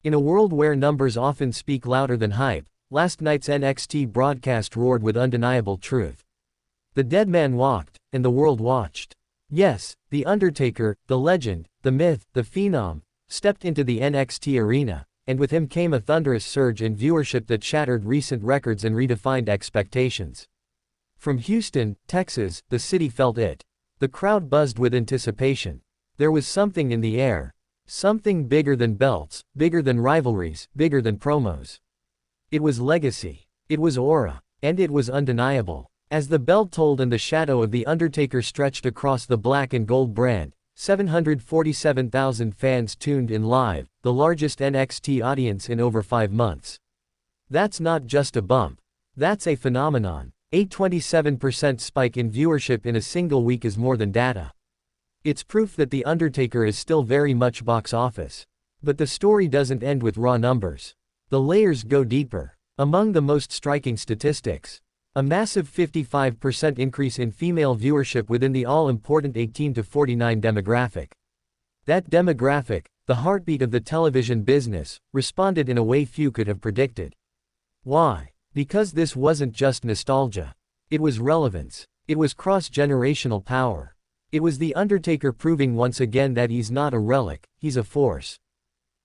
In a world where numbers often speak louder than hype, last night's NXT broadcast roared with undeniable truth. The dead man walked, and the world watched. Yes, The Undertaker, the legend, the myth, the Phenom, stepped into the NXT arena, and with him came a thunderous surge in viewership that shattered recent records and redefined expectations. From Houston, Texas, the city felt it. The crowd buzzed with anticipation. There was something in the air. Something bigger than belts, bigger than rivalries, bigger than promos. It was legacy. It was aura. And it was undeniable. As the bell tolled and the shadow of The Undertaker stretched across the black and gold brand, 747,000 fans tuned in live, the largest NXT audience in over 5 months. That's not just a bump. That's a phenomenon. A 27% spike in viewership in a single week is more than data. It's proof that The Undertaker is still very much box office. But the story doesn't end with raw numbers. The layers go deeper. Among the most striking statistics, a massive 55% increase in female viewership within the all-important 18 to 49 demographic. That demographic, the heartbeat of the television business, responded in a way few could have predicted. Why? Because this wasn't just nostalgia. It was relevance. It was cross-generational power. It was The Undertaker proving once again that he's not a relic, he's a force.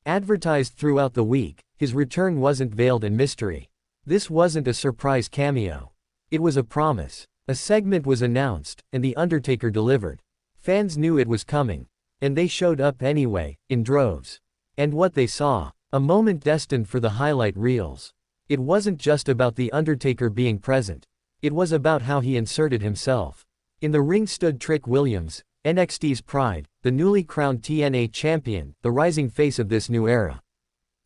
Advertised throughout the week, his return wasn't veiled in mystery. This wasn't a surprise cameo. It was a promise. A segment was announced, and The Undertaker delivered. Fans knew it was coming. And they showed up anyway, in droves. And what they saw, a moment destined for the highlight reels. It wasn't just about The Undertaker being present. It was about how he inserted himself. In the ring stood Trick Williams, NXT's pride, the newly crowned TNA Champion, the rising face of this new era.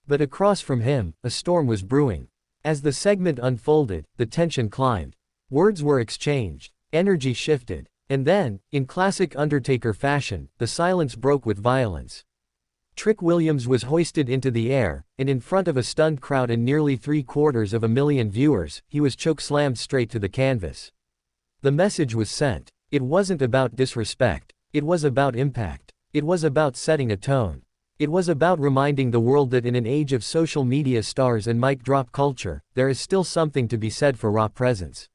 But across from him, a storm was brewing. As the segment unfolded, the tension climbed. Words were exchanged. Energy shifted. And then, in classic Undertaker fashion, the silence broke with violence. Trick Williams was hoisted into the air, and in front of a stunned crowd and nearly 750,000 viewers, he was chokeslammed straight to the canvas. The message was sent. It wasn't about disrespect. It was about impact. It was about setting a tone. It was about reminding the world that in an age of social media stars and mic drop culture, there is still something to be said for raw presence.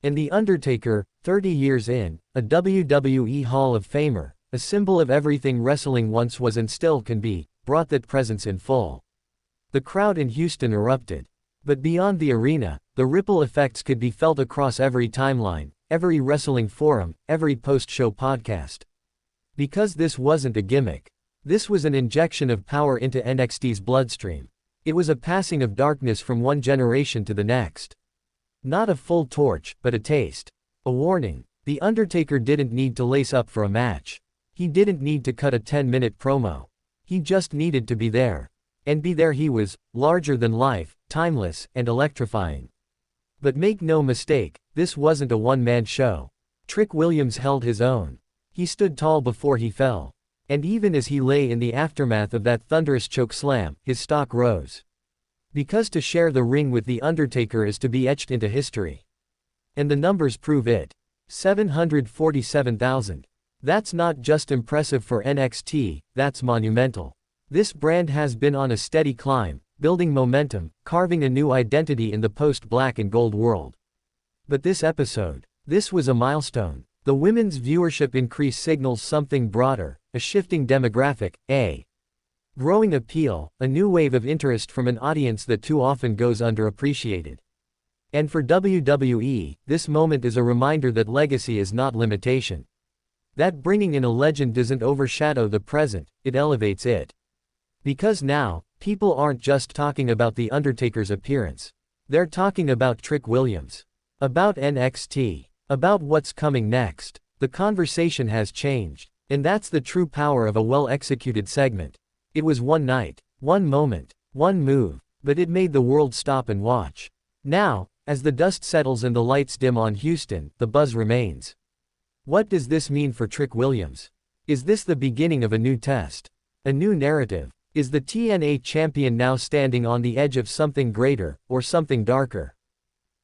And The Undertaker, 30 years in, a WWE Hall of Famer, a symbol of everything wrestling once was and still can be, brought that presence in full. The crowd in Houston erupted. But beyond the arena, the ripple effects could be felt across every timeline, every wrestling forum, every post-show podcast. Because this wasn't a gimmick. This was an injection of power into NXT's bloodstream. It was a passing of darkness from one generation to the next. Not a full torch, but a taste. A warning. The Undertaker didn't need to lace up for a match. He didn't need to cut a 10-minute promo. He just needed to be there. And be there he was, larger than life, timeless, and electrifying. But make no mistake, this wasn't a one-man show. Trick Williams held his own. He stood tall before he fell. And even as he lay in the aftermath of that thunderous chokeslam, his stock rose. Because to share the ring with The Undertaker is to be etched into history. And the numbers prove it. 747,000. That's not just impressive for NXT, that's monumental. This brand has been on a steady climb, building momentum, carving a new identity in the post-black and gold world. But this episode, this was a milestone. The women's viewership increase signals something broader, a shifting demographic, a growing appeal, a new wave of interest from an audience that too often goes underappreciated. And for WWE, this moment is a reminder that legacy is not limitation. That bringing in a legend doesn't overshadow the present, it elevates it. Because now, people aren't just talking about The Undertaker's appearance. They're talking about Trick Williams. About NXT. About what's coming next. The conversation has changed. And that's the true power of a well-executed segment. It was one night, one moment, one move, but it made the world stop and watch. Now, as the dust settles and the lights dim on Houston, the buzz remains. What does this mean for Trick Williams? Is this the beginning of a new test? A new narrative? Is the TNA champion now standing on the edge of something greater, or something darker?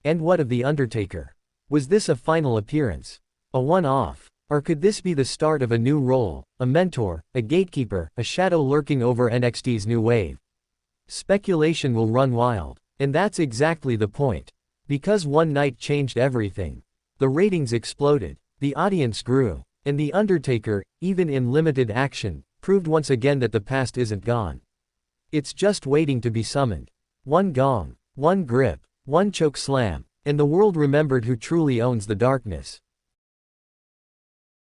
And what of The Undertaker? Was this a final appearance? A one-off? Or could this be the start of a new role, a mentor, a gatekeeper, a shadow lurking over NXT's new wave? Speculation will run wild. And that's exactly the point. Because one night changed everything. The ratings exploded. The audience grew. And The Undertaker, even in limited action, proved once again that the past isn't gone. It's just waiting to be summoned. One gong, one grip, one choke slam, and the world remembered who truly owns the darkness.